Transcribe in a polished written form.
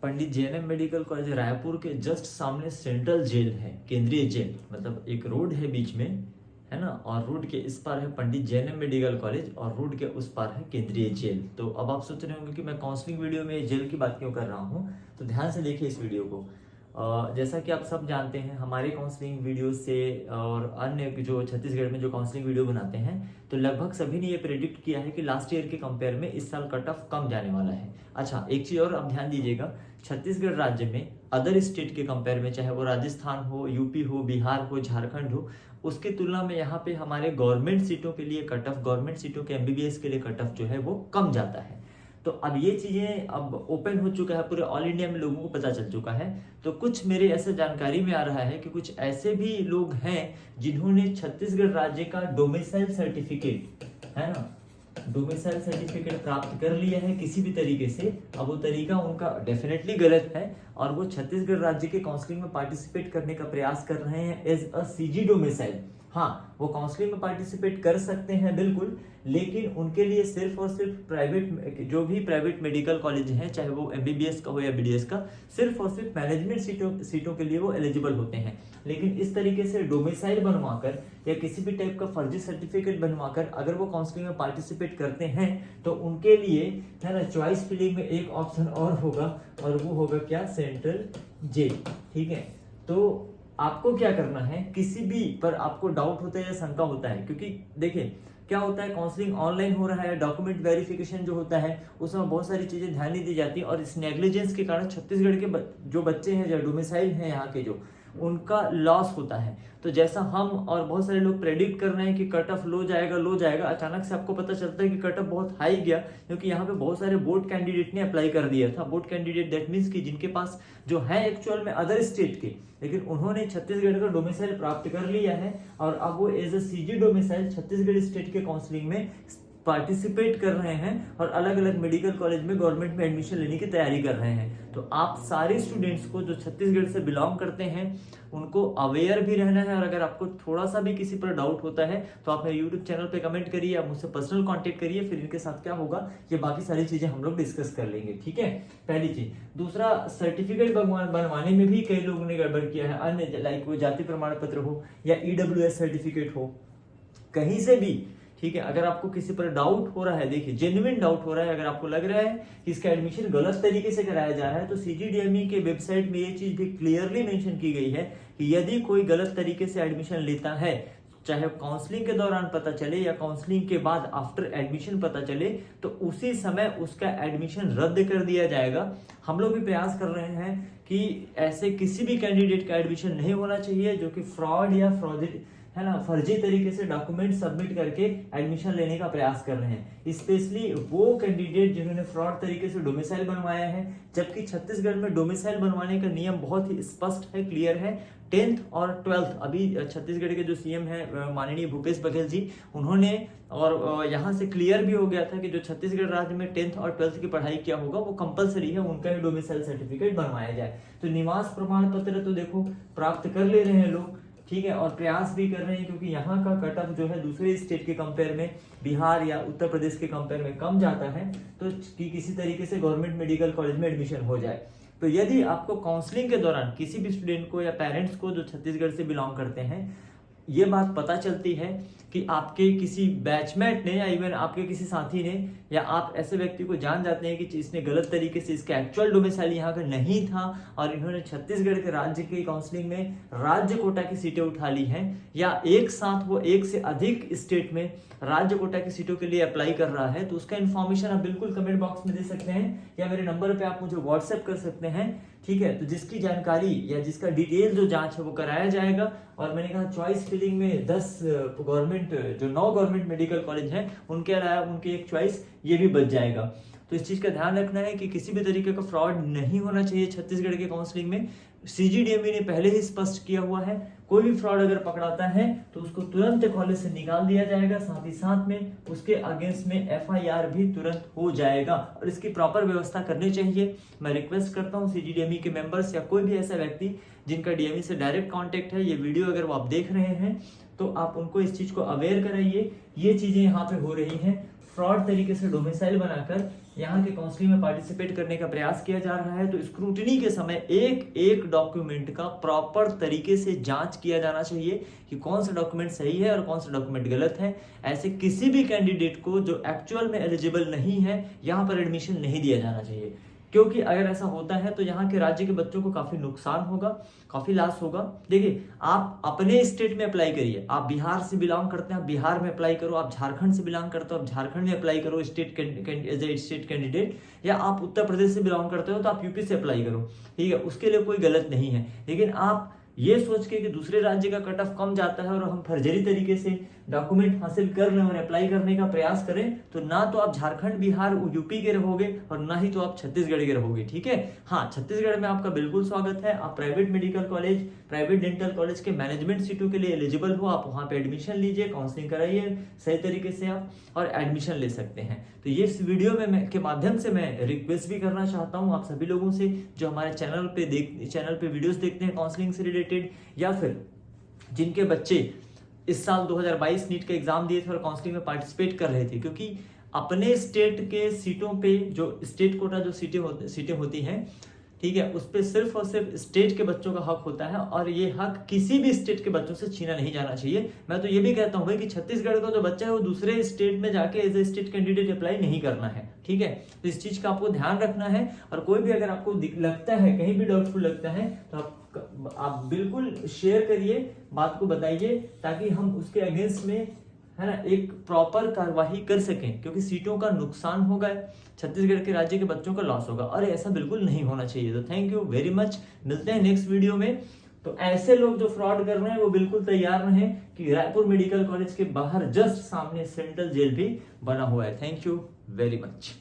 पंडित Jainam medical college Raipur के just सामने central jail है, केंद्रीय जेल, मतलब एक रोड है बीच में, है ना, और रोड के इस पार है पंडित जैनम मेडिकल कॉलेज और रोड के उस पार है केंद्रीय जेल। तो अब आप सोच रहे होंगे कि मैं काउंसलिंग वीडियो में जेल की बात क्यों कर रहा हूँ, तो ध्यान से देखिए इस वीडियो को। जैसा कि आप सब जानते हैं हमारे काउंसलिंग वीडियो से और अन्य जो छत्तीसगढ़ में जो काउंसलिंग वीडियो बनाते हैं, तो लगभग सभी ने ये प्रेडिक्ट किया है कि लास्ट ईयर के कंपेयर में इस साल कट ऑफ कम जाने वाला है। अच्छा, एक चीज़ और आप ध्यान दीजिएगा, छत्तीसगढ़ राज्य में अदर स्टेट के कंपेयर में, चाहे वो राजस्थान हो, यूपी हो, बिहार हो, झारखंड हो, उसकी तुलना में यहाँ पे हमारे गवर्नमेंट सीटों के लिए कट ऑफ, गवर्नमेंट सीटों के एमबीबीएस के लिए कट ऑफ जो है वो कम जाता है। तो अब ये चीज़ें अब ओपन हो चुका है, पूरे ऑल इंडिया में लोगों को पता चल चुका है। तो कुछ मेरे ऐसे जानकारी में आ रहा है कि कुछ ऐसे भी लोग हैं जिन्होंने छत्तीसगढ़ राज्य का डोमिसाइल सर्टिफिकेट, है ना, डोमिसाइल सर्टिफिकेट प्राप्त कर लिया है किसी भी तरीके से। अब वो तरीका उनका डेफिनेटली गलत है और वो छत्तीसगढ़ राज्य के काउंसलिंग में पार्टिसिपेट करने का प्रयास कर रहे हैं एज अ सीजी डोमिसाइल। हाँ, वो काउंसलिंग में पार्टिसिपेट कर सकते हैं बिल्कुल, लेकिन उनके लिए सिर्फ और सिर्फ प्राइवेट, जो भी प्राइवेट मेडिकल कॉलेज हैं, चाहे वो एमबीबीएस का हो या बीडीएस का, सिर्फ और सिर्फ मैनेजमेंट सीटों के लिए वो एलिजिबल होते हैं। लेकिन इस तरीके से डोमिसाइल बनवाकर या किसी भी टाइप का फर्जी सर्टिफिकेट बनवाकर अगर वो काउंसलिंग में पार्टिसिपेट करते हैं तो उनके लिए, है ना, चॉइस फिलिंग में एक ऑप्शन और होगा और वो होगा क्या, सेंट्रल जेल। ठीक है, तो आपको क्या करना है, किसी भी पर आपको डाउट होता है या शंका होता है, क्योंकि देखिए क्या होता है, काउंसलिंग ऑनलाइन हो रहा है, डॉक्यूमेंट वेरिफिकेशन जो होता है उसमें बहुत सारी चीजें ध्यान नहीं दी जाती और इस नेग्लिजेंस के कारण छत्तीसगढ़ के जो बच्चे हैं, जो डोमिसाइल हैं यहाँ के, जो उनका लॉस होता है। तो जैसा हम और बहुत सारे लोग प्रेडिक्ट कर रहे हैं कि कट ऑफ लो जाएगा, अचानक से आपको पता चलता है कि कट ऑफ बहुत हाई गया, क्योंकि यहाँ पे बहुत सारे बोर्ड कैंडिडेट ने अप्लाई कर दिया था। बोर्ड कैंडिडेट दैट मीन्स कि जिनके पास जो है एक्चुअल में अदर स्टेट के, लेकिन उन्होंने छत्तीसगढ़ का डोमिसाइल प्राप्त कर लिया है और अब वो as a CG domicile Chhattisgarh state के काउंसलिंग में पार्टिसिपेट कर रहे हैं और अलग अलग मेडिकल कॉलेज में गवर्नमेंट में एडमिशन लेने की तैयारी कर रहे हैं। तो आप सारे स्टूडेंट्स को जो छत्तीसगढ़ से बिलोंग करते हैं उनको अवेयर भी रहना है, और अगर आपको थोड़ा सा भी किसी पर डाउट होता है तो आप मेरे यूट्यूब चैनल पे कमेंट करिए, आप मुझसे पर्सनल कांटेक्ट करिए, फिर इनके साथ क्या होगा ये बाकी सारी चीजें हम लोग डिस्कस कर लेंगे। ठीक है, पहली चीज। दूसरा, सर्टिफिकेट बनवाने में भी कई लोगों ने गड़बड़ किया है, अन्य लाइक वो जाति प्रमाण पत्र हो या ईडब्ल्यूएस सर्टिफिकेट हो, कहीं से भी। ठीक है, अगर आपको किसी पर डाउट हो रहा है, देखिए जेन्युइन डाउट हो रहा है, अगर आपको लग रहा है कि इसका एडमिशन गलत तरीके से कराया जा रहा है, तो सीजीडीएमई के वेबसाइट में ये चीज भी क्लियरली मेंशन की गई है कि यदि कोई गलत तरीके से एडमिशन लेता है, चाहे काउंसलिंग के दौरान पता चले या काउंसलिंग के बाद आफ्टर एडमिशन पता चले, तो उसी समय उसका एडमिशन रद्द कर दिया जाएगा। हम लोग भी प्रयास कर रहे हैं कि ऐसे किसी भी कैंडिडेट का एडमिशन नहीं होना चाहिए जो कि फ्रॉड या फ्रॉड, है ना, फर्जी तरीके से डॉक्यूमेंट सबमिट करके एडमिशन लेने का प्रयास कर रहे हैं, स्पेशली वो कैंडिडेट जिन्होंने फ्रॉड तरीके से डोमिसाइल बनवाया है। जबकि छत्तीसगढ़ में डोमिसाइल बनवाने का नियम बहुत ही स्पष्ट है, क्लियर है। 10th और 12th, अभी छत्तीसगढ़ के जो सीएम है माननीय भूपेश बघेल जी, उन्होंने और यहाँ से क्लियर भी हो गया था कि जो छत्तीसगढ़ राज्य में 10th और 12th की पढ़ाई किया होगा वो कंपलसरी है, उनका ही डोमिसाइल सर्टिफिकेट बनवाया जाए। तो निवास प्रमाण पत्र तो देखो प्राप्त कर ले रहे हैं लोग, ठीक है, और प्रयास भी कर रहे हैं, क्योंकि यहाँ का कट ऑफ जो है दूसरे स्टेट के कंपेयर में, बिहार या उत्तर प्रदेश के कंपेयर में कम जाता है, तो कि किसी तरीके से गवर्नमेंट मेडिकल कॉलेज में एडमिशन हो जाए। तो यदि आपको काउंसलिंग के दौरान किसी भी स्टूडेंट को या पेरेंट्स को जो छत्तीसगढ़ से बिलोंग करते हैं ये बात पता चलती है कि आपके किसी बैचमेट ने या इवन आपके किसी साथी ने या आप ऐसे व्यक्ति को जान जाते हैं कि इसने गलत तरीके से, इसका एक्चुअल डोमिसाइल यहाँ का नहीं था और इन्होंने छत्तीसगढ़ के राज्य की काउंसलिंग में राज्य कोटा की सीटें उठा ली हैं, या एक साथ वो एक से अधिक स्टेट में राज्य कोटा की सीटों के लिए अप्लाई कर रहा है, तो उसका इन्फॉर्मेशन आप बिल्कुल कमेंट बॉक्स में दे सकते हैं या मेरे नंबर पे आप मुझे व्हाट्सएप कर सकते हैं। ठीक है, तो जिसकी जानकारी या जिसका डिटेल जो जांच है वो कराया जाएगा। और मैंने कहा चॉइस फिलिंग में 10 गवर्नमेंट, जो 9 गवर्नमेंट मेडिकल कॉलेज हैं उनके अलावा उनके एक चॉइस ये भी बच जाएगा। तो इस चीज का ध्यान रखना है कि किसी भी तरीके का फ्रॉड नहीं होना चाहिए छत्तीसगढ़ के काउंसलिंग में। सीजीडीएमई ने पहले ही स्पष्ट किया हुआ है, कोई भी फ्रॉड अगर पकड़ाता है तो उसको तुरंत कॉलेज से निकाल दिया जाएगा, साथ ही साथ में उसके अगेंस्ट में एफआईआर भी तुरंत हो जाएगा और इसकी प्रॉपर व्यवस्था करनी चाहिए। मैं रिक्वेस्ट करता हूं सीजीडीएमई के मेंबर्स या कोई भी ऐसा व्यक्ति जिनका डीएमई से डायरेक्ट कांटेक्ट है, ये वीडियो अगर वो आप देख रहे हैं तो आप उनको इस चीज को अवेयर कराइए। ये चीजें यहाँ पे हो रही हैं, फ्रॉड तरीके से डोमिसाइल बनाकर यहाँ के काउंसलिंग में पार्टिसिपेट करने का प्रयास किया जा रहा है, तो स्क्रूटनी के समय एक एक डॉक्यूमेंट का प्रॉपर तरीके से जांच किया जाना चाहिए कि कौन सा डॉक्यूमेंट सही है और कौन सा डॉक्यूमेंट गलत है। ऐसे किसी भी कैंडिडेट को जो एक्चुअल में एलिजिबल नहीं है यहाँ पर एडमिशन नहीं दिया जाना चाहिए, क्योंकि अगर ऐसा होता है तो यहाँ के राज्य के बच्चों को काफी नुकसान होगा, काफी लॉस होगा। देखिए, आप अपने स्टेट में अप्लाई करिए, आप बिहार से बिलोंग करते हैं आप बिहार में अप्लाई करो, आप झारखंड से बिलोंग करते हो आप झारखंड में अप्लाई करो state as a state candidate, या आप उत्तर प्रदेश से बिलोंग करते हो तो आप यूपी से अप्लाई करो, ठीक है, उसके लिए कोई गलत नहीं है। लेकिन आप ये सोच के कि दूसरे राज्य का कट ऑफ कम जाता है और हम फर्जरी तरीके से डॉक्यूमेंट हासिल कर रहे हैं और अप्लाई करने का प्रयास करें, तो ना तो आप झारखंड बिहार यूपी के रहोगे और ना ही तो आप छत्तीसगढ़ के रहोगे, ठीक है। हाँ, छत्तीसगढ़ में आपका बिल्कुल स्वागत है, आप private medical college, private dental college के मैनेजमेंट सीटों के लिए एलिजिबल हो, आप वहां पे एडमिशन लीजिए, काउंसलिंग कराइए सही तरीके से आप और एडमिशन ले सकते हैं। तो ये इस वीडियो में के माध्यम से मैं रिक्वेस्ट भी करना चाहता हूँ आप सभी लोगों से जो हमारे चैनल पे वीडियोस देखते हैं काउंसलिंग से रिलेटेड, या फिर जिनके बच्चे इस साल 2022 नीट का एग्जाम दिए थे और काउंसलिंग में पार्टिसिपेट कर रहे थे, क्योंकि अपने स्टेट के सीटों पे जो स्टेट कोटा जो सीटें होती हैं, ठीक है, उस पे सिर्फ और सिर्फ स्टेट के बच्चों का हक होता है और ये हक किसी भी स्टेट के बच्चों से छीना नहीं जाना चाहिए। मैं तो ये भी कहता हूँ भाई कि छत्तीसगढ़ का जो बच्चा है वो दूसरे स्टेट में जाके as a state candidate apply नहीं करना है, ठीक है। तो इस चीज का आपको ध्यान रखना है, और कोई भी अगर आपको लगता है कहीं भी डाउटफुल लगता है तो आप बिल्कुल शेयर करिए, बात को बताइए, ताकि हम उसके अगेंस्ट में, है ना, एक प्रॉपर कार्यवाही कर सकें, क्योंकि सीटों का नुकसान होगा, छत्तीसगढ़ के राज्य के बच्चों का लॉस होगा और ऐसा बिल्कुल नहीं होना चाहिए। तो थैंक यू वेरी मच, मिलते हैं नेक्स्ट वीडियो में। तो ऐसे लोग जो फ्रॉड कर रहे हैं वो बिल्कुल तैयार रहें कि रायपुर मेडिकल कॉलेज के बाहर जस्ट सामने सेंट्रल जेल भी बना हुआ है। Thank you very much.